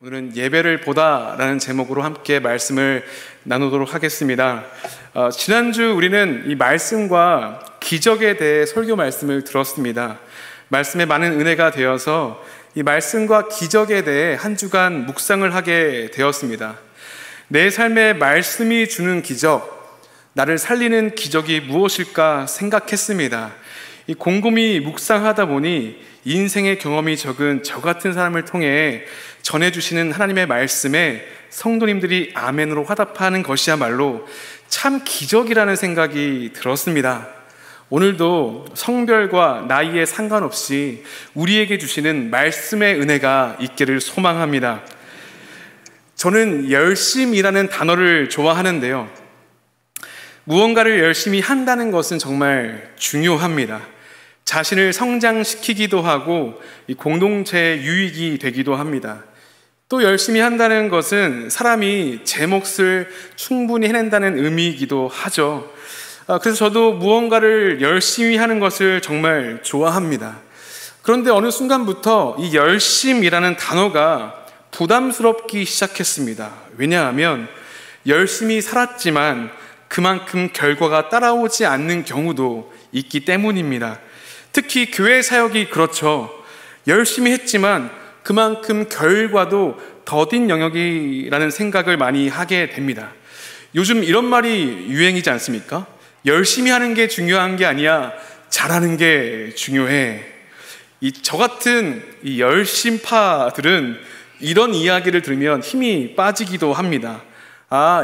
오늘은 예배를 보다라는 제목으로 함께 말씀을 나누도록 하겠습니다. 지난주 우리는 이 말씀과 기적에 대해 설교 말씀을 들었습니다. 말씀에 많은 은혜가 되어서 이 말씀과 기적에 대해 한 주간 묵상을 하게 되었습니다. 내 삶에 말씀이 주는 기적, 나를 살리는 기적이 무엇일까 생각했습니다. 이 곰곰이 묵상하다 보니 인생의 경험이 적은 저 같은 사람을 통해 전해주시는 하나님의 말씀에 성도님들이 아멘으로 화답하는 것이야말로 참 기적이라는 생각이 들었습니다. 오늘도 성별과 나이에 상관없이 우리에게 주시는 말씀의 은혜가 있기를 소망합니다. 저는 열심이라는 단어를 좋아하는데요. 무언가를 열심히 한다는 것은 정말 중요합니다. 자신을 성장시키기도 하고 이 공동체의 유익이 되기도 합니다. 또 열심히 한다는 것은 사람이 제 몫을 충분히 해낸다는 의미이기도 하죠. 그래서 저도 무언가를 열심히 하는 것을 정말 좋아합니다. 그런데 어느 순간부터 이 열심이라는 단어가 부담스럽기 시작했습니다. 왜냐하면 열심히 살았지만 그만큼 결과가 따라오지 않는 경우도 있기 때문입니다. 특히 교회 사역이 그렇죠. 열심히 했지만 그만큼 결과도 더딘 영역이라는 생각을 많이 하게 됩니다. 요즘 이런 말이 유행이지 않습니까? 열심히 하는 게 중요한 게 아니야, 잘하는 게 중요해. 저 같은 이 열심파들은 이런 이야기를 들으면 힘이 빠지기도 합니다.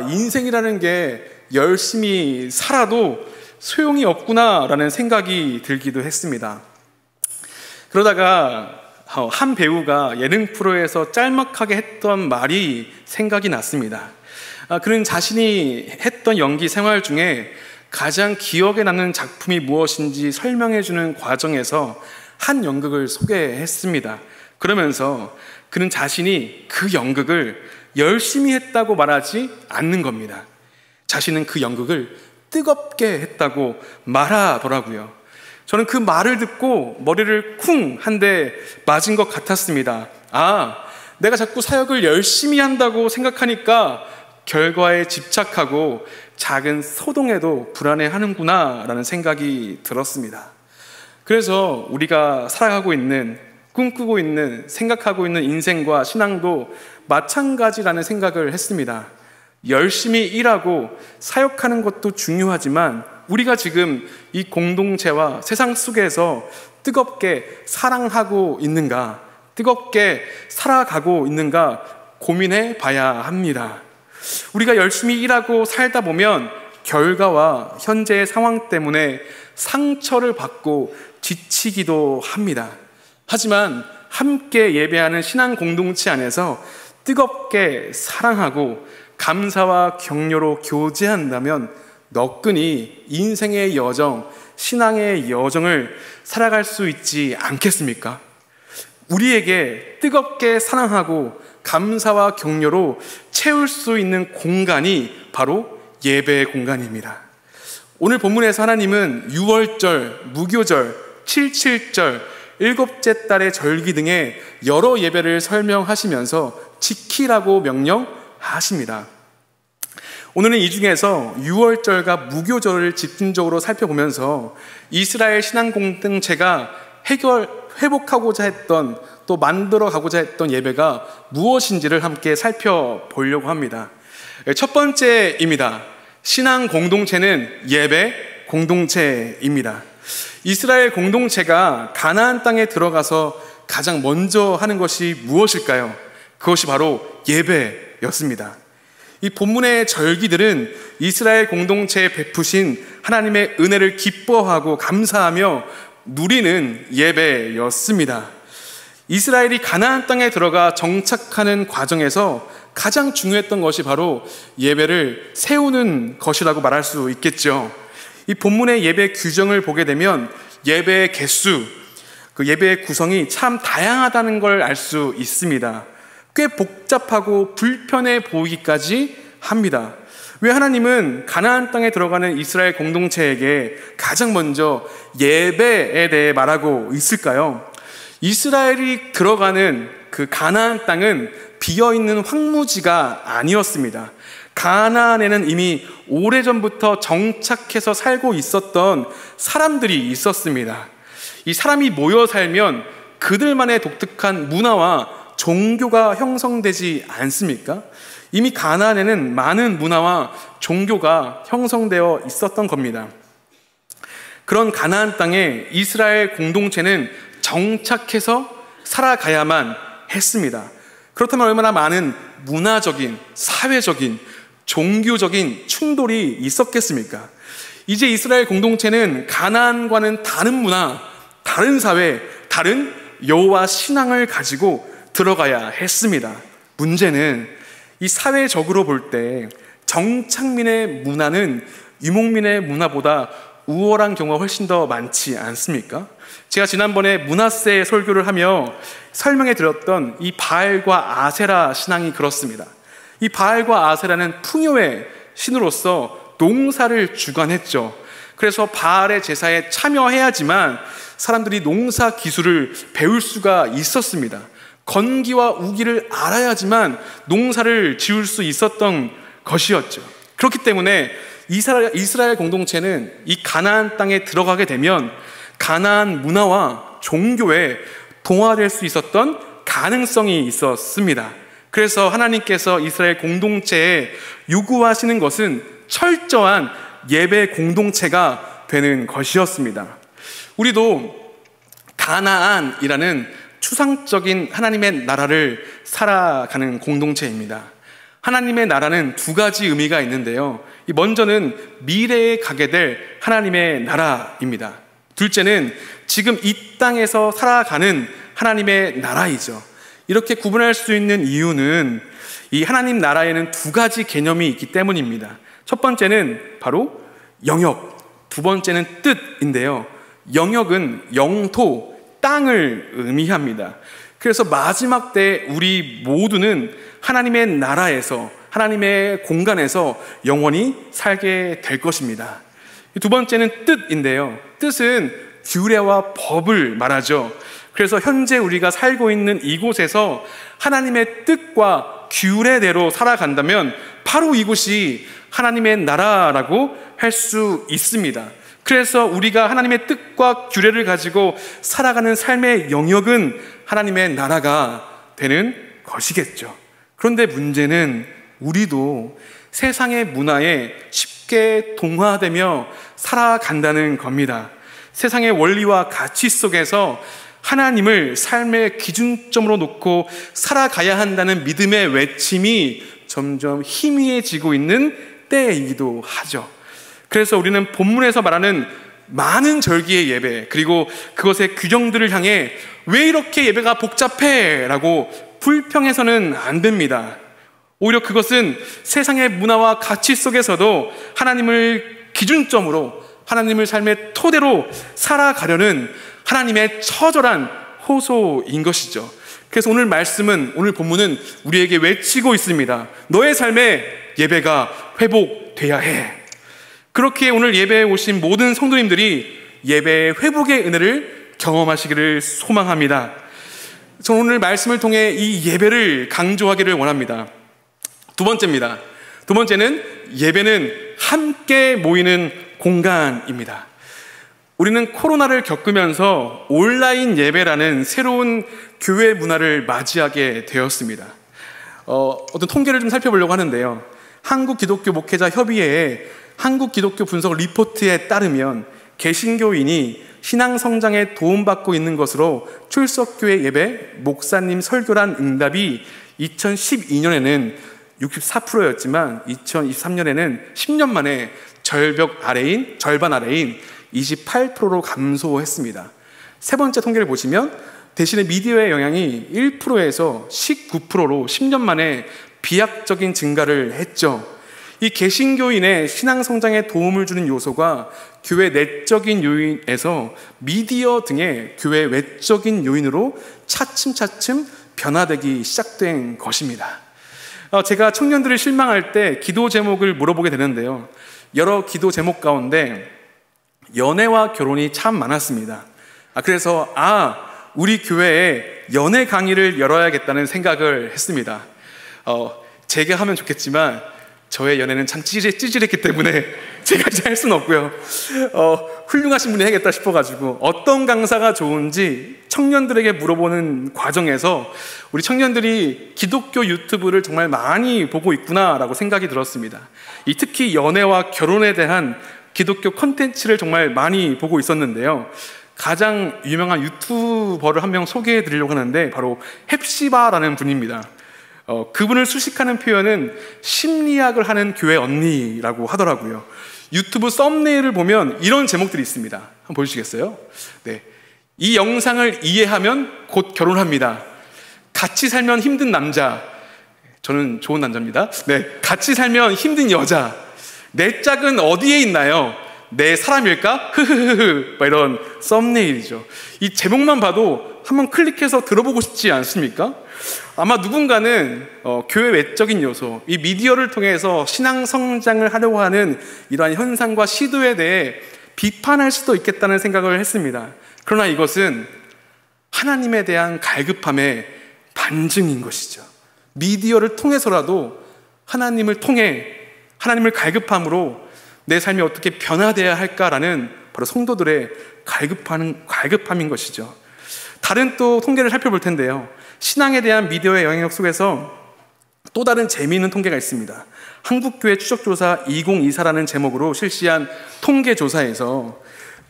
인생이라는 게 열심히 살아도 소용이 없구나라는 생각이 들기도 했습니다. 그러다가 한 배우가 예능 프로에서 짤막하게 했던 말이 생각이 났습니다. 그는 자신이 했던 연기 생활 중에 가장 기억에 남는 작품이 무엇인지 설명해주는 과정에서 한 연극을 소개했습니다. 그러면서 그는 자신이 그 연극을 열심히 했다고 말하지 않는 겁니다. 자신은 그 연극을 뜨겁게 했다고 말하더라고요. 저는 그 말을 듣고 머리를 쿵 한 대 맞은 것 같았습니다. 내가 자꾸 사역을 열심히 한다고 생각하니까 결과에 집착하고 작은 소동에도 불안해하는구나 라는 생각이 들었습니다. 그래서 우리가 살아가고 있는, 꿈꾸고 있는, 생각하고 있는 인생과 신앙도 마찬가지라는 생각을 했습니다. 열심히 일하고 사역하는 것도 중요하지만 우리가 지금 이 공동체와 세상 속에서 뜨겁게 사랑하고 있는가, 뜨겁게 살아가고 있는가 고민해 봐야 합니다. 우리가 열심히 일하고 살다 보면 결과와 현재의 상황 때문에 상처를 받고 지치기도 합니다. 하지만 함께 예배하는 신앙 공동체 안에서 뜨겁게 사랑하고 감사와 격려로 교제한다면 너끈히 인생의 여정, 신앙의 여정을 살아갈 수 있지 않겠습니까? 우리에게 뜨겁게 사랑하고 감사와 격려로 채울 수 있는 공간이 바로 예배의 공간입니다. 오늘 본문에서 하나님은 유월절, 무교절, 칠칠절, 일곱째 달의 절기 등의 여러 예배를 설명하시면서 지키라고 명령하십니다. 오늘은 이 중에서 유월절과 무교절을 집중적으로 살펴보면서 이스라엘 신앙 공동체가 회복하고자 했던, 또 만들어가고자 했던 예배가 무엇인지를 함께 살펴보려고 합니다. 첫 번째입니다. 신앙 공동체는 예배 공동체입니다. 이스라엘 공동체가 가나안 땅에 들어가서 가장 먼저 하는 것이 무엇일까요? 그것이 바로 예배였습니다. 이 본문의 절기들은 이스라엘 공동체에 베푸신 하나님의 은혜를 기뻐하고 감사하며 누리는 예배였습니다. 이스라엘이 가나안 땅에 들어가 정착하는 과정에서 가장 중요했던 것이 바로 예배를 세우는 것이라고 말할 수 있겠죠. 이 본문의 예배 규정을 보게 되면 예배의 개수, 그 예배의 구성이 참 다양하다는 걸 알 수 있습니다. 꽤 복잡하고 불편해 보이기까지 합니다. 왜 하나님은 가나안 땅에 들어가는 이스라엘 공동체에게 가장 먼저 예배에 대해 말하고 있을까요? 이스라엘이 들어가는 그 가나안 땅은 비어있는 황무지가 아니었습니다. 가나안에는 이미 오래전부터 정착해서 살고 있었던 사람들이 있었습니다. 이 사람이 모여 살면 그들만의 독특한 문화와 종교가 형성되지 않습니까? 이미 가나안에는 많은 문화와 종교가 형성되어 있었던 겁니다. 그런 가나안 땅에 이스라엘 공동체는 정착해서 살아가야만 했습니다. 그렇다면 얼마나 많은 문화적인, 사회적인, 종교적인 충돌이 있었겠습니까? 이제 이스라엘 공동체는 가나안과는 다른 문화, 다른 사회, 다른 여호와 신앙을 가지고 들어가야 했습니다. 문제는 이 사회적으로 볼 때 정착민의 문화는 유목민의 문화보다 우월한 경우가 훨씬 더 많지 않습니까? 제가 지난번에 문화세 설교를 하며 설명해 드렸던 이 바알과 아세라 신앙이 그렇습니다. 이 바알과 아세라는 풍요의 신으로서 농사를 주관했죠. 그래서 바알의 제사에 참여해야지만 사람들이 농사 기술을 배울 수가 있었습니다. 건기와 우기를 알아야지만 농사를 지을 수 있었던 것이었죠. 그렇기 때문에 이스라엘 공동체는 이 가나안 땅에 들어가게 되면 가나안 문화와 종교에 동화될 수 있었던 가능성이 있었습니다. 그래서 하나님께서 이스라엘 공동체에 요구하시는 것은 철저한 예배 공동체가 되는 것이었습니다. 우리도 가나안이라는 추상적인 하나님의 나라를 살아가는 공동체입니다. 하나님의 나라는 두 가지 의미가 있는데요. 먼저는 미래에 가게 될 하나님의 나라입니다. 둘째는 지금 이 땅에서 살아가는 하나님의 나라이죠. 이렇게 구분할 수 있는 이유는 이 하나님 나라에는 두 가지 개념이 있기 때문입니다. 첫 번째는 바로 영역, 두 번째는 뜻인데요. 영역은 영토, 땅을 의미합니다. 그래서 마지막 때 우리 모두는 하나님의 나라에서, 하나님의 공간에서 영원히 살게 될 것입니다. 두 번째는 뜻인데요. 뜻은 규례와 법을 말하죠. 그래서 현재 우리가 살고 있는 이곳에서 하나님의 뜻과 규례대로 살아간다면 바로 이곳이 하나님의 나라라고 할 수 있습니다. 그래서 우리가 하나님의 뜻과 규례를 가지고 살아가는 삶의 영역은 하나님의 나라가 되는 것이겠죠. 그런데 문제는 우리도 세상의 문화에 쉽게 동화되며 살아간다는 겁니다. 세상의 원리와 가치 속에서 하나님을 삶의 기준점으로 놓고 살아가야 한다는 믿음의 외침이 점점 희미해지고 있는 때이기도 하죠. 그래서 우리는 본문에서 말하는 많은 절기의 예배, 그리고 그것의 규정들을 향해 왜 이렇게 예배가 복잡해? 라고 불평해서는 안 됩니다. 오히려 그것은 세상의 문화와 가치 속에서도 하나님을 기준점으로, 하나님을 삶의 토대로 살아가려는 하나님의 처절한 호소인 것이죠. 그래서 오늘 말씀은, 오늘 본문은 우리에게 외치고 있습니다. 너의 삶에 예배가 회복돼야 해. 그렇게 오늘 예배에 오신 모든 성도님들이 예배의 회복의 은혜를 경험하시기를 소망합니다. 저는 오늘 말씀을 통해 이 예배를 강조하기를 원합니다. 두 번째입니다. 두 번째는 예배는 함께 모이는 공간입니다. 우리는 코로나를 겪으면서 온라인 예배라는 새로운 교회 문화를 맞이하게 되었습니다. 어떤 통계를 좀 살펴보려고 하는데요. 한국기독교 목회자 협의회의 한국기독교 분석 리포트에 따르면 개신교인이 신앙 성장에 도움받고 있는 것으로 출석교회 예배, 목사님 설교란 응답이 2012년에는 64%였지만 2023년에는 10년 만에 절반 아래인 28%로 감소했습니다. 세 번째 통계를 보시면 대신에 미디어의 영향이 1%에서 19%로 10년 만에 비약적인 증가를 했죠. 이 개신교인의 신앙 성장에 도움을 주는 요소가 교회 내적인 요인에서 미디어 등의 교회 외적인 요인으로 차츰차츰 변화되기 시작된 것입니다. 제가 청년들을 실망할 때 기도 제목을 물어보게 되는데요. 여러 기도 제목 가운데 연애와 결혼이 참 많았습니다. 그래서 우리 교회에 연애 강의를 열어야겠다는 생각을 했습니다. 제가 하면 좋겠지만 저의 연애는 참 찌질했기 때문에 제가 이제 할 수는 없고요. 훌륭하신 분이 해야겠다 싶어가지고 어떤 강사가 좋은지 청년들에게 물어보는 과정에서 우리 청년들이 기독교 유튜브를 정말 많이 보고 있구나라고 생각이 들었습니다. 특히 연애와 결혼에 대한 기독교 콘텐츠를 정말 많이 보고 있었는데요. 가장 유명한 유튜버를 한 명 소개해 드리려고 하는데 바로 헵시바라는 분입니다. 그분을 수식하는 표현은 심리학을 하는 교회 언니라고 하더라고요. 유튜브 썸네일을 보면 이런 제목들이 있습니다. 한번 보여주시겠어요? 네. 이 영상을 이해하면 곧 결혼합니다. 같이 살면 힘든 남자. 저는 좋은 남자입니다. 네. 같이 살면 힘든 여자. 내 짝은 어디에 있나요? 내 사람일까? 흐흐흐흐. 이런 썸네일이죠. 이 제목만 봐도 한번 클릭해서 들어보고 싶지 않습니까? 아마 누군가는 교회 외적인 요소, 이 미디어를 통해서 신앙 성장을 하려고 하는 이러한 현상과 시도에 대해 비판할 수도 있겠다는 생각을 했습니다. 그러나 이것은 하나님에 대한 갈급함의 반증인 것이죠. 미디어를 통해서라도 하나님을 통해 하나님을 갈급함으로 내 삶이 어떻게 변화되어야 할까라는 바로 성도들의 갈급함인 것이죠. 다른 또 통계를 살펴볼 텐데요. 신앙에 대한 미디어의 영향력 속에서 또 다른 재미있는 통계가 있습니다. 한국교회 추적조사 2024라는 제목으로 실시한 통계조사에서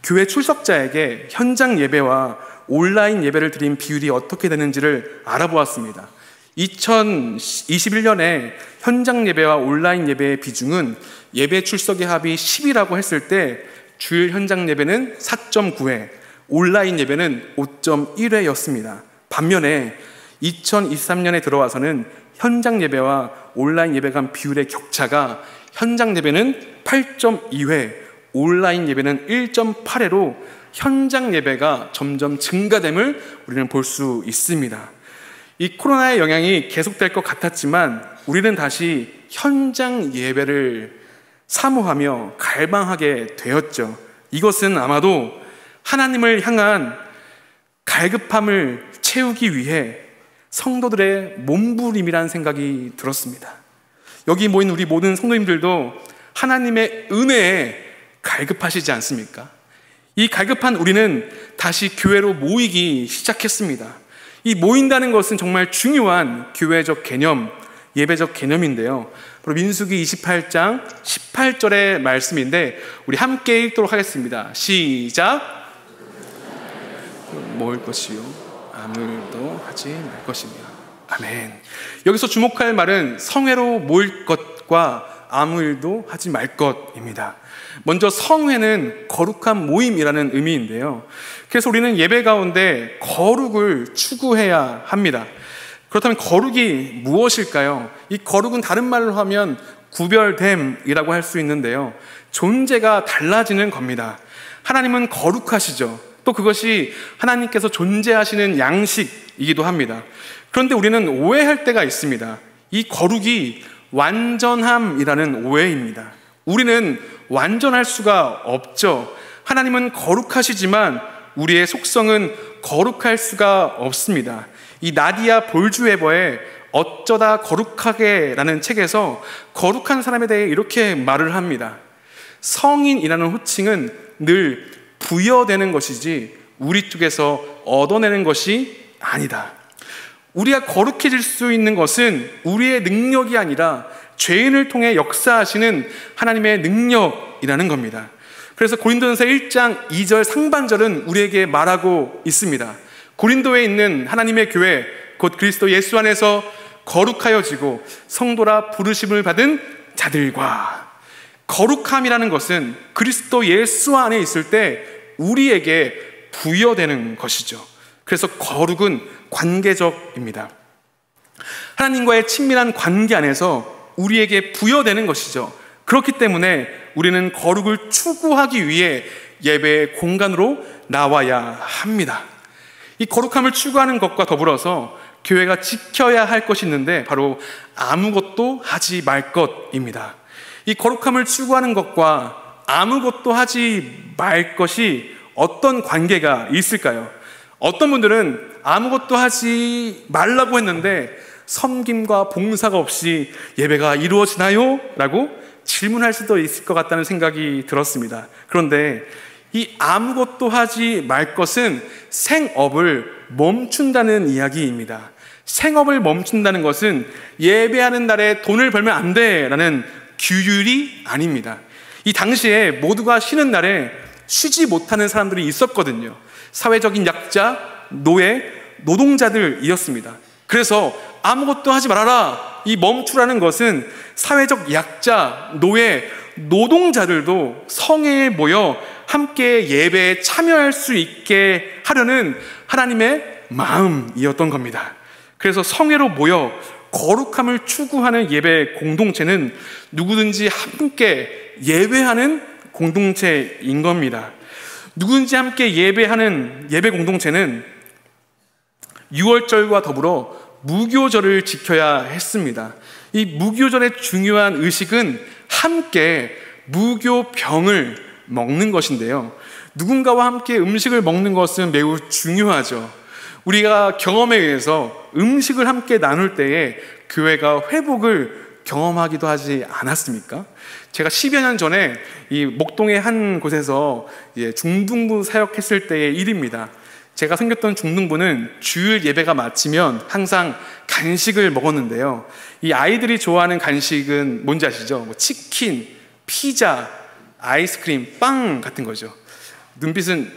교회 출석자에게 현장 예배와 온라인 예배를 드린 비율이 어떻게 되는지를 알아보았습니다. 2021년에 현장 예배와 온라인 예배의 비중은 예배 출석의 합이 10이라고 했을 때 주일 현장 예배는 4.9회, 온라인 예배는 5.1회였습니다. 반면에 2023년에 들어와서는 현장 예배와 온라인 예배 간 비율의 격차가 현장 예배는 8.2회, 온라인 예배는 1.8회로 현장 예배가 점점 증가됨을 우리는 볼 수 있습니다. 이 코로나의 영향이 계속될 것 같았지만 우리는 다시 현장 예배를 사모하며 갈망하게 되었죠. 이것은 아마도 하나님을 향한 갈급함을 채우기 위해 성도들의 몸부림이라는 생각이 들었습니다. 여기 모인 우리 모든 성도님들도 하나님의 은혜에 갈급하시지 않습니까? 이 갈급한 우리는 다시 교회로 모이기 시작했습니다. 이 모인다는 것은 정말 중요한 교회적 개념, 예배적 개념인데요. 바로 민수기 28장 18절의 말씀인데 우리 함께 읽도록 하겠습니다. 시작. 모을 것이요 아무 일도 하지 말 것이며. 아멘. 여기서 주목할 말은 성회로 모일 것과 아무 일도 하지 말 것입니다. 먼저 성회는 거룩한 모임이라는 의미인데요. 그래서 우리는 예배 가운데 거룩을 추구해야 합니다. 그렇다면 거룩이 무엇일까요? 이 거룩은 다른 말로 하면 구별됨이라고 할 수 있는데요. 존재가 달라지는 겁니다. 하나님은 거룩하시죠. 또 그것이 하나님께서 존재하시는 양식이기도 합니다. 그런데 우리는 오해할 때가 있습니다. 이 거룩이 완전함이라는 오해입니다. 우리는 완전할 수가 없죠. 하나님은 거룩하시지만 우리의 속성은 거룩할 수가 없습니다. 이 나디아 볼주웨버의 어쩌다 거룩하게 라는 책에서 거룩한 사람에 대해 이렇게 말을 합니다. 성인이라는 호칭은 늘 부여되는 것이지 우리 쪽에서 얻어내는 것이 아니다. 우리가 거룩해질 수 있는 것은 우리의 능력이 아니라 죄인을 통해 역사하시는 하나님의 능력이라는 겁니다. 그래서 고린도전서 1장 2절 상반절은 우리에게 말하고 있습니다. 고린도에 있는 하나님의 교회 곧 그리스도 예수 안에서 거룩하여지고 성도라 부르심을 받은 자들과, 거룩함이라는 것은 그리스도 예수 안에 있을 때 우리에게 부여되는 것이죠. 그래서 거룩은 관계적입니다. 하나님과의 친밀한 관계 안에서 우리에게 부여되는 것이죠. 그렇기 때문에 우리는 거룩을 추구하기 위해 예배의 공간으로 나와야 합니다. 이 거룩함을 추구하는 것과 더불어서 교회가 지켜야 할 것이 있는데 바로 아무것도 하지 말 것입니다. 이 거룩함을 추구하는 것과 아무것도 하지 말 것이 어떤 관계가 있을까요? 어떤 분들은 아무것도 하지 말라고 했는데 섬김과 봉사가 없이 예배가 이루어지나요? 라고 질문할 수도 있을 것 같다는 생각이 들었습니다. 그런데 이 아무것도 하지 말 것은 생업을 멈춘다는 이야기입니다. 생업을 멈춘다는 것은 예배하는 날에 돈을 벌면 안 돼라는 규율이 아닙니다. 이 당시에 모두가 쉬는 날에 쉬지 못하는 사람들이 있었거든요. 사회적인 약자, 노예, 노동자들이었습니다. 그래서 아무것도 하지 말아라, 이 멈추라는 것은 사회적 약자, 노예, 노동자들도 성회에 모여 함께 예배에 참여할 수 있게 하려는 하나님의 마음이었던 겁니다. 그래서 성회로 모여 거룩함을 추구하는 예배 공동체는 누구든지 함께 예배하는 공동체인 겁니다. 누구든지 함께 예배하는 예배 공동체는 유월절과 더불어 무교절을 지켜야 했습니다. 이 무교절의 중요한 의식은 함께 무교병을 먹는 것인데요. 누군가와 함께 음식을 먹는 것은 매우 중요하죠. 우리가 경험에 의해서 음식을 함께 나눌 때에 교회가 회복을 경험하기도 하지 않았습니까? 제가 10여 년 전에 이 목동의 한 곳에서 중등부 사역했을 때의 일입니다. 제가 섬겼던 중등부는 주일 예배가 마치면 항상 간식을 먹었는데요. 이 아이들이 좋아하는 간식은 뭔지 아시죠? 뭐 치킨, 피자, 아이스크림, 빵 같은 거죠. 눈빛은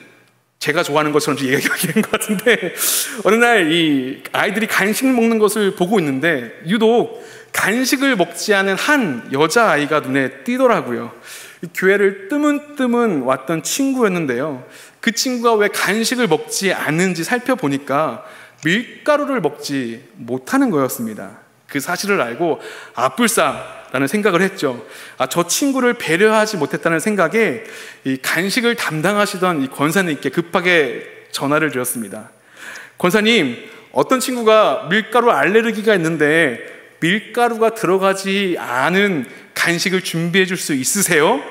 제가 좋아하는 것처럼 얘기하는 것 같은데, 어느 날 이 아이들이 간식 먹는 것을 보고 있는데 유독 간식을 먹지 않은 한 여자아이가 눈에 띄더라고요. 교회를 뜨문뜨문 왔던 친구였는데요. 그 친구가 왜 간식을 먹지 않는지 살펴보니까 밀가루를 먹지 못하는 거였습니다. 그 사실을 알고 아뿔싸라는 생각을 했죠. 저 친구를 배려하지 못했다는 생각에 이 간식을 담당하시던 이 권사님께 급하게 전화를 드렸습니다. 권사님, 어떤 친구가 밀가루 알레르기가 있는데 밀가루가 들어가지 않은 간식을 준비해 줄 수 있으세요?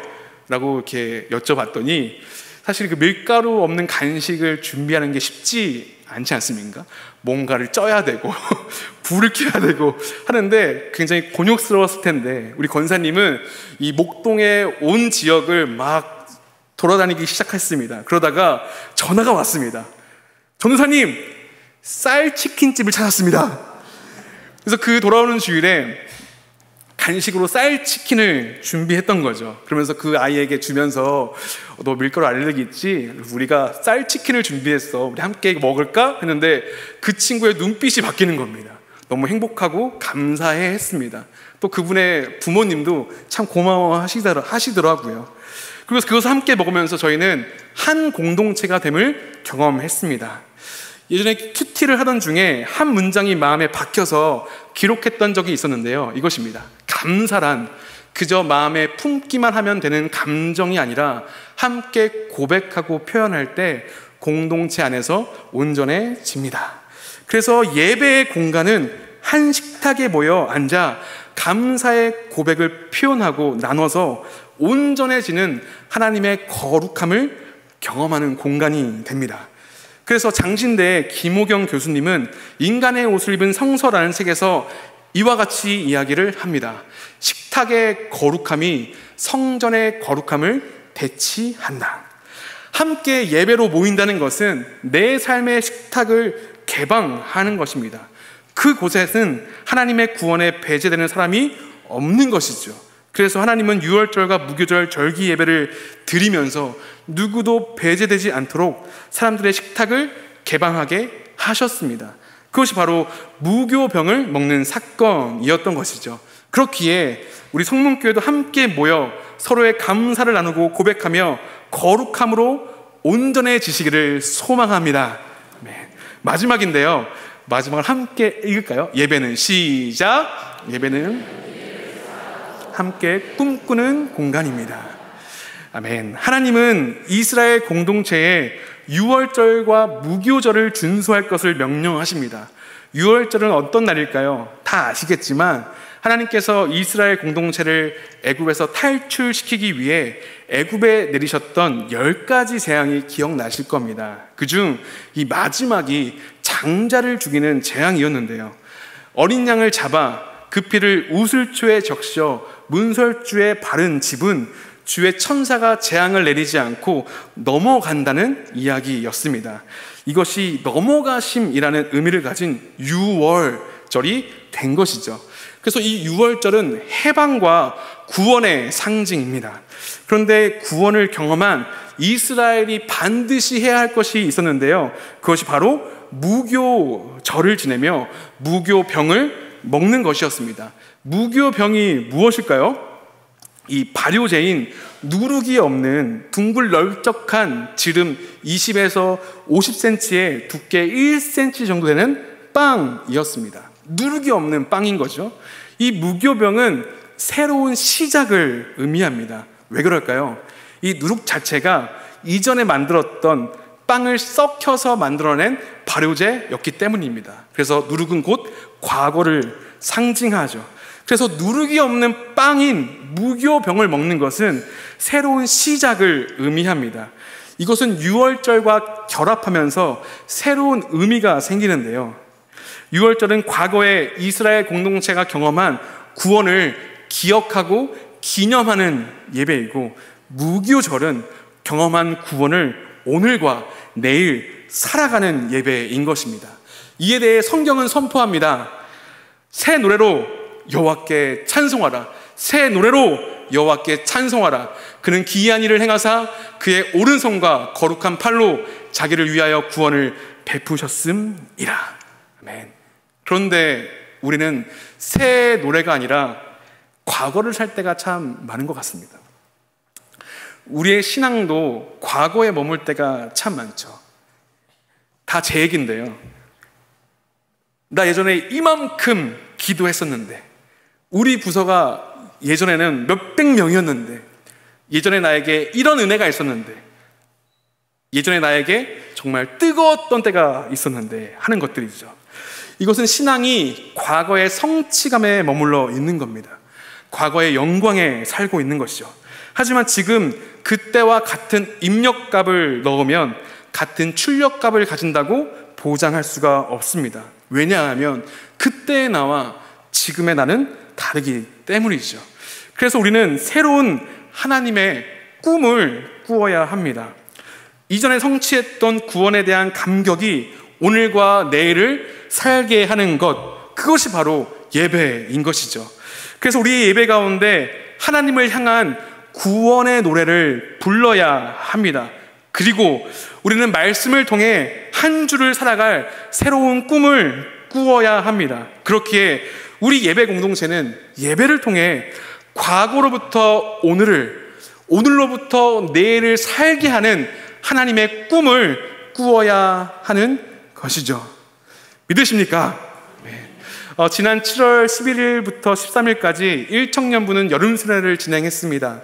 라고 이렇게 여쭤봤더니, 사실 그 밀가루 없는 간식을 준비하는 게 쉽지 않지 않습니까? 뭔가를 쪄야 되고 불을 켜야 되고 하는데 굉장히 곤욕스러웠을 텐데, 우리 권사님은 이 목동의 온 지역을 막 돌아다니기 시작했습니다. 그러다가 전화가 왔습니다. 전도사님, 쌀치킨집을 찾았습니다. 그래서 그 돌아오는 주일에 간식으로 쌀치킨을 준비했던 거죠. 그러면서 그 아이에게 주면서, 너 밀가루 알레르기 있지? 우리가 쌀치킨을 준비했어, 우리 함께 먹을까? 했는데 그 친구의 눈빛이 바뀌는 겁니다. 너무 행복하고 감사해 했습니다. 또 그분의 부모님도 참 고마워 하시더라고요. 그래서 그것을 함께 먹으면서 저희는 한 공동체가 됨을 경험했습니다. 예전에 큐티를 하던 중에 한 문장이 마음에 박혀서 기록했던 적이 있었는데요. 이것입니다. 감사란 그저 마음에 품기만 하면 되는 감정이 아니라 함께 고백하고 표현할 때 공동체 안에서 온전해집니다. 그래서 예배의 공간은 한 식탁에 모여 앉아 감사의 고백을 표현하고 나눠서 온전해지는 하나님의 거룩함을 경험하는 공간이 됩니다. 그래서 장신대 김호경 교수님은 인간의 옷을 입은 성서라는 책에서 이와 같이 이야기를 합니다. 식탁의 거룩함이 성전의 거룩함을 대치한다. 함께 예배로 모인다는 것은 내 삶의 식탁을 개방하는 것입니다. 그곳에는 하나님의 구원에 배제되는 사람이 없는 것이죠. 그래서 하나님은 유월절과 무교절 절기 예배를 드리면서 누구도 배제되지 않도록 사람들의 식탁을 개방하게 하셨습니다. 그것이 바로 무교병을 먹는 사건이었던 것이죠. 그렇기에 우리 성문교회도 함께 모여 서로의 감사를 나누고 고백하며 거룩함으로 온전해지시기를 소망합니다. 마지막인데요. 마지막을 함께 읽을까요? 예배는 시작! 예배는 함께 꿈꾸는 공간입니다. 아멘. 하나님은 이스라엘 공동체에 유월절과 무교절을 준수할 것을 명령하십니다. 유월절은 어떤 날일까요? 다 아시겠지만 하나님께서 이스라엘 공동체를 애굽에서 탈출시키기 위해 애굽에 내리셨던 10가지 재앙이 기억나실 겁니다. 그중 이 마지막이 장자를 죽이는 재앙이었는데요. 어린 양을 잡아 그 피를 우슬초에 적셔 문설주에 바른 집은 주의 천사가 재앙을 내리지 않고 넘어간다는 이야기였습니다. 이것이 넘어가심이라는 의미를 가진 유월절이 된 것이죠. 그래서 이 유월절은 해방과 구원의 상징입니다. 그런데 구원을 경험한 이스라엘이 반드시 해야 할 것이 있었는데요. 그것이 바로 무교절을 지내며 무교병을 먹는 것이었습니다. 무교병이 무엇일까요? 이 발효제인 누룩이 없는 둥글 넓적한 지름 20에서 50cm의 두께 1cm 정도 되는 빵이었습니다. 누룩이 없는 빵인 거죠. 이 무교병은 새로운 시작을 의미합니다. 왜 그럴까요? 이 누룩 자체가 이전에 만들었던 빵을 썩혀서 만들어낸 발효제였기 때문입니다. 그래서 누룩은 곧 과거를 상징하죠. 그래서 누룩이 없는 빵인 무교병을 먹는 것은 새로운 시작을 의미합니다. 이것은 유월절과 결합하면서 새로운 의미가 생기는데요. 유월절은 과거에 이스라엘 공동체가 경험한 구원을 기억하고 기념하는 예배이고, 무교절은 경험한 구원을 오늘과 내일 살아가는 예배인 것입니다. 이에 대해 성경은 선포합니다. 새 노래로 여호와께 찬송하라. 새 노래로 여호와께 찬송하라. 그는 기이한 일을 행하사 그의 오른손과 거룩한 팔로 자기를 위하여 구원을 베푸셨음이라. 아멘. 그런데 우리는 새 노래가 아니라 과거를 살 때가 참 많은 것 같습니다. 우리의 신앙도 과거에 머물 때가 참 많죠. 다 제 얘기인데요. 나 예전에 이만큼 기도했었는데, 우리 부서가 예전에는 몇백 명이었는데, 예전에 나에게 이런 은혜가 있었는데, 예전에 나에게 정말 뜨거웠던 때가 있었는데 하는 것들이죠. 이것은 신앙이 과거의 성취감에 머물러 있는 겁니다. 과거의 영광에 살고 있는 것이죠. 하지만 지금 그때와 같은 입력값을 넣으면 같은 출력값을 가진다고 보장할 수가 없습니다. 왜냐하면 그때의 나와 지금의 나는 다르기 때문이죠. 그래서 우리는 새로운 하나님의 꿈을 꾸어야 합니다. 이전에 성취했던 구원에 대한 감격이 오늘과 내일을 살게 하는 것, 그것이 바로 예배인 것이죠. 그래서 우리의 예배 가운데 하나님을 향한 구원의 노래를 불러야 합니다. 그리고 우리는 말씀을 통해 한 주를 살아갈 새로운 꿈을 꾸어야 합니다. 그렇기에 우리 예배 공동체는 예배를 통해 과거로부터 오늘을, 오늘로부터 내일을 살게 하는 하나님의 꿈을 꾸어야 하는 것이죠. 믿으십니까? 지난 7월 11일부터 13일까지 1청년부는 여름 수련회를 진행했습니다.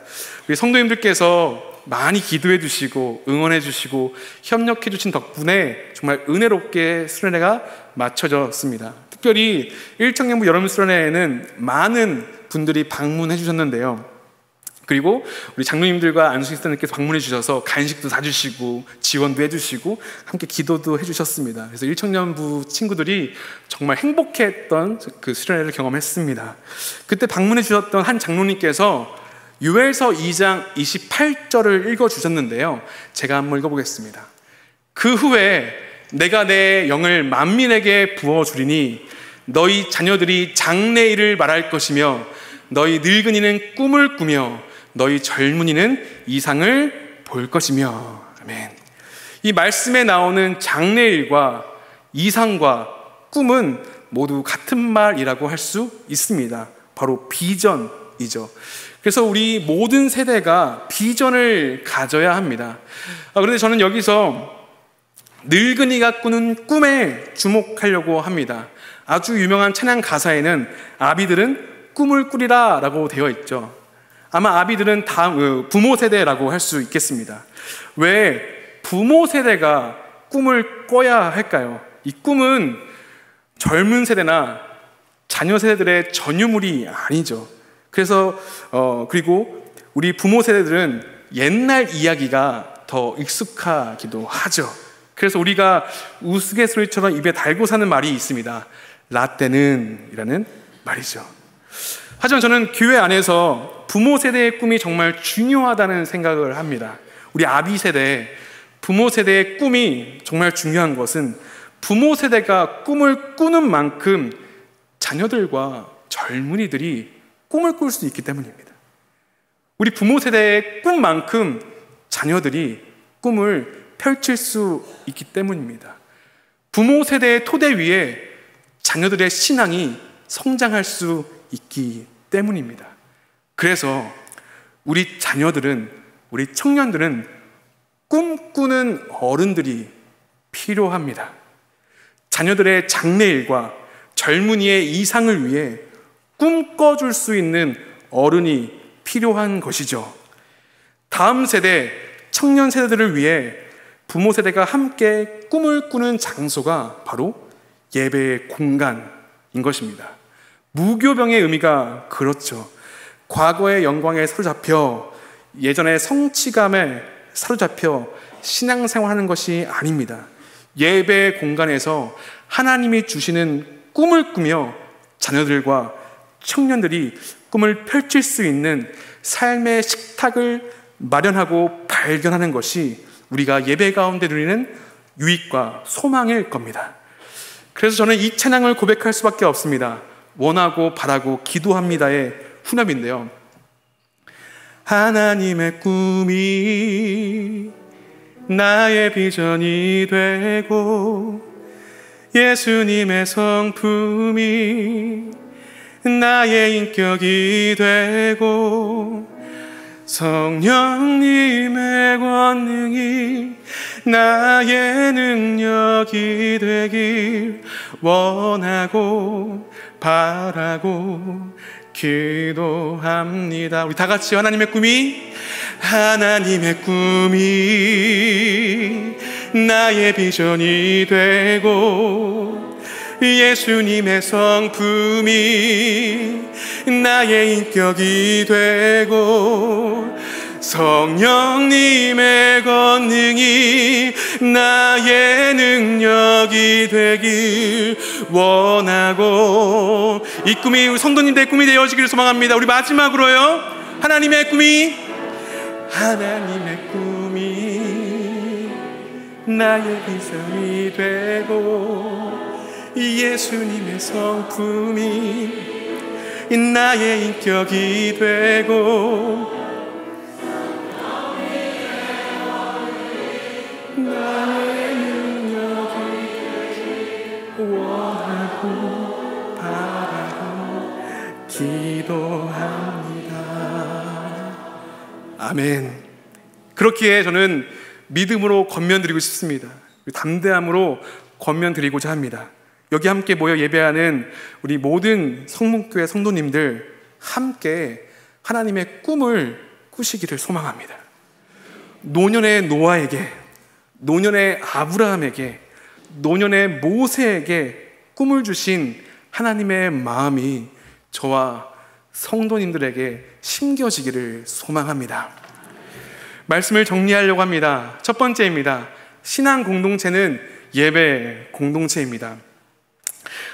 우리 성도님들께서 많이 기도해 주시고 응원해 주시고 협력해 주신 덕분에 정말 은혜롭게 수련회가 마쳐졌습니다. 특별히 1청년부 여름 수련회에는 많은 분들이 방문해 주셨는데요. 그리고 우리 장로님들과 안수기사님께서 방문해 주셔서 간식도 사주시고 지원도 해주시고 함께 기도도 해주셨습니다. 그래서 1청년부 친구들이 정말 행복했던 그 수련회를 경험했습니다. 그때 방문해 주셨던 한 장로님께서 요엘서 2장 28절을 읽어주셨는데요. 제가 한번 읽어보겠습니다. 그 후에 내가 내 영을 만민에게 부어주리니 너희 자녀들이 장래일을 말할 것이며 너희 늙은이는 꿈을 꾸며 너희 젊은이는 이상을 볼 것이며. 아멘. 이 말씀에 나오는 장래일과 이상과 꿈은 모두 같은 말이라고 할 수 있습니다. 바로 비전이죠. 그래서 우리 모든 세대가 비전을 가져야 합니다. 그런데 저는 여기서 늙은이가 꾸는 꿈에 주목하려고 합니다. 아주 유명한 찬양 가사에는 아비들은 꿈을 꾸리라 라고 되어 있죠. 아마 아비들은 다음 부모 세대라고 할 수 있겠습니다. 왜 부모 세대가 꿈을 꿔야 할까요? 이 꿈은 젊은 세대나 자녀 세대들의 전유물이 아니죠. 그래서 그리고 우리 부모 세대들은 옛날 이야기가 더 익숙하기도 하죠. 그래서 우리가 우스갯소리처럼 입에 달고 사는 말이 있습니다. 라떼는 이라는 말이죠. 하지만 저는 교회 안에서 부모 세대의 꿈이 정말 중요하다는 생각을 합니다. 우리 아비 세대, 부모 세대의 꿈이 정말 중요한 것은 부모 세대가 꿈을 꾸는 만큼 자녀들과 젊은이들이 꿈을 꿀 수 있기 때문입니다. 우리 부모 세대의 꿈만큼 자녀들이 꿈을 펼칠 수 있기 때문입니다. 부모 세대의 토대 위에 자녀들의 신앙이 성장할 수 있기 때문입니다. 그래서 우리 자녀들은, 우리 청년들은 꿈꾸는 어른들이 필요합니다. 자녀들의 장래일과 젊은이의 이상을 위해 꿈꿔줄 수 있는 어른이 필요한 것이죠. 다음 세대, 청년 세대들을 위해 부모 세대가 함께 꿈을 꾸는 장소가 바로 예배의 공간인 것입니다. 무교병의 의미가 그렇죠. 과거의 영광에 사로잡혀 예전의 성취감에 사로잡혀 신앙생활하는 것이 아닙니다. 예배의 공간에서 하나님이 주시는 꿈을 꾸며 자녀들과 청년들이 꿈을 펼칠 수 있는 삶의 식탁을 마련하고 발견하는 것이 우리가 예배 가운데 누리는 유익과 소망일 겁니다. 그래서 저는 이 찬양을 고백할 수밖에 없습니다. 원하고 바라고 기도합니다의 후렴인데요. 하나님의 꿈이 나의 비전이 되고 예수님의 성품이 나의 인격이 되고 성령님의 권능이 나의 능력이 되길 원하고 바라고 기도합니다. 우리 다 같이 하나님의 꿈이 나의 비전이 되고 예수님의 성품이 나의 인격이 되고 성령님의 권능이 나의 능력이 되길 원하고 이 꿈이 우리 성도님들의 꿈이 되어지기를 소망합니다. 우리 마지막으로요. 하나님의 꿈이 나의 비전이 되고 예수님의 성품이 나의 인격이 되고 나의 능력이 원하고 바라고 기도합니다. 아멘. 그렇기에 저는 믿음으로 권면드리고 싶습니다. 담대함으로 권면드리고자 합니다. 여기 함께 모여 예배하는 우리 모든 성문교회 성도님들 함께 하나님의 꿈을 꾸시기를 소망합니다. 노년의 노아에게, 노년의 아브라함에게, 노년의 모세에게 꿈을 주신 하나님의 마음이 저와 성도님들에게 심겨지기를 소망합니다. 말씀을 정리하려고 합니다. 첫 번째입니다. 신앙 공동체는 예배 공동체입니다.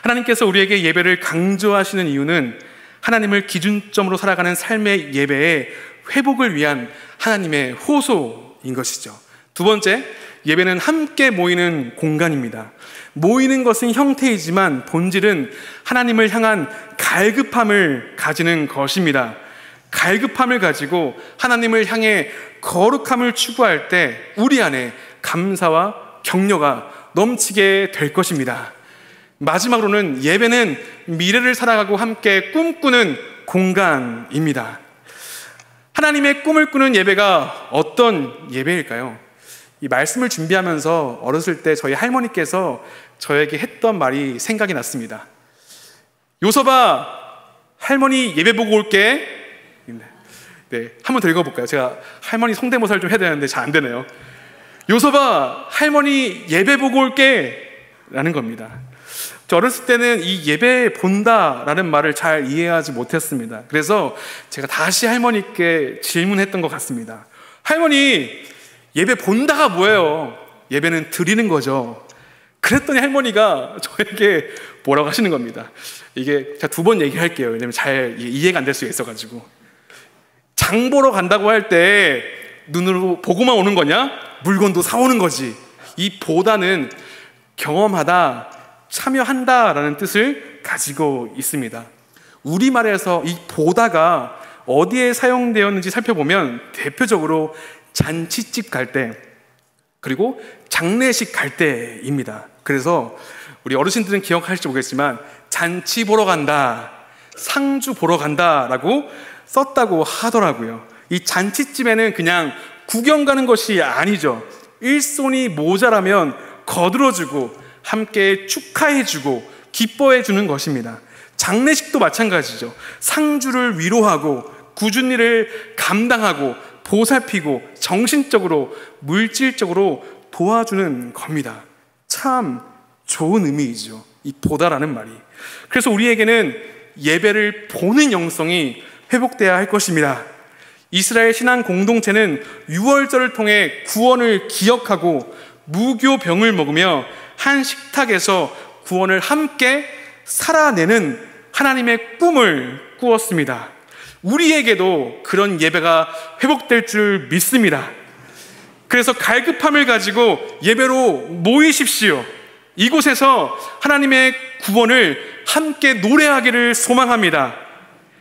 하나님께서 우리에게 예배를 강조하시는 이유는 하나님을 기준점으로 살아가는 삶의 예배의 회복을 위한 하나님의 호소인 것이죠. 두 번째, 예배는 함께 모이는 공간입니다. 모이는 것은 형태이지만 본질은 하나님을 향한 갈급함을 가지는 것입니다. 갈급함을 가지고 하나님을 향해 거룩함을 추구할 때 우리 안에 감사와 격려가 넘치게 될 것입니다. 마지막으로는 예배는 미래를 살아가고 함께 꿈꾸는 공간입니다. 하나님의 꿈을 꾸는 예배가 어떤 예배일까요? 이 말씀을 준비하면서 어렸을 때 저희 할머니께서 저에게 했던 말이 생각이 났습니다. 요서봐, 할머니 예배 보고 올게. 네, 한번 더 읽어볼까요? 제가 할머니 성대모사를 좀 해야 되는데 잘 안 되네요. 요서봐, 할머니 예배 보고 올게 라는 겁니다. 저 어렸을 때는 이 예배 본다라는 말을 잘 이해하지 못했습니다. 그래서 제가 다시 할머니께 질문했던 것 같습니다. 할머니, 예배 본다가 뭐예요? 예배는 드리는 거죠. 그랬더니 할머니가 저에게 뭐라고 하시는 겁니다. 이게 제가 2번 얘기할게요. 왜냐면 잘 이해가 안 될 수가 있어가지고. 장 보러 간다고 할 때 눈으로 보고만 오는 거냐? 물건도 사오는 거지. 이 보다는 경험하다, 참여한다라는 뜻을 가지고 있습니다. 우리말에서 이 보다가 어디에 사용되었는지 살펴보면 대표적으로 잔치집 갈 때, 그리고 장례식 갈 때입니다. 그래서 우리 어르신들은 기억하실지 모르겠지만 잔치 보러 간다, 상주 보러 간다라고 썼다고 하더라고요. 이 잔치집에는 그냥 구경 가는 것이 아니죠. 일손이 모자라면 거들어주고 함께 축하해주고 기뻐해주는 것입니다. 장례식도 마찬가지죠. 상주를 위로하고 굳은 일을 감당하고 보살피고 정신적으로 물질적으로 도와주는 겁니다. 참 좋은 의미이죠, 이 보다라는 말이. 그래서 우리에게는 예배를 보는 영성이 회복돼야 할 것입니다. 이스라엘 신앙 공동체는 유월절을 통해 구원을 기억하고 무교병을 먹으며 한 식탁에서 구원을 함께 살아내는 하나님의 꿈을 꾸었습니다. 우리에게도 그런 예배가 회복될 줄 믿습니다. 그래서 갈급함을 가지고 예배로 모이십시오. 이곳에서 하나님의 구원을 함께 노래하기를 소망합니다.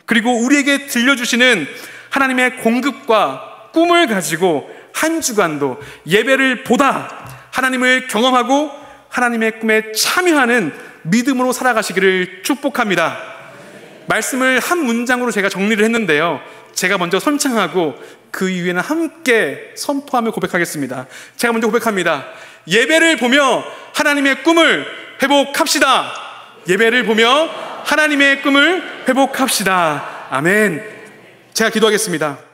그리고 우리에게 들려주시는 하나님의 공급과 꿈을 가지고 한 주간도 예배를 보다 하나님을 경험하고 하나님의 꿈에 참여하는 믿음으로 살아가시기를 축복합니다. 말씀을 한 문장으로 제가 정리를 했는데요, 제가 먼저 선창하고 그 이후에는 함께 선포하며 고백하겠습니다. 제가 먼저 고백합니다. 예배를 보며 하나님의 꿈을 회복합시다. 예배를 보며 하나님의 꿈을 회복합시다. 아멘. 제가 기도하겠습니다.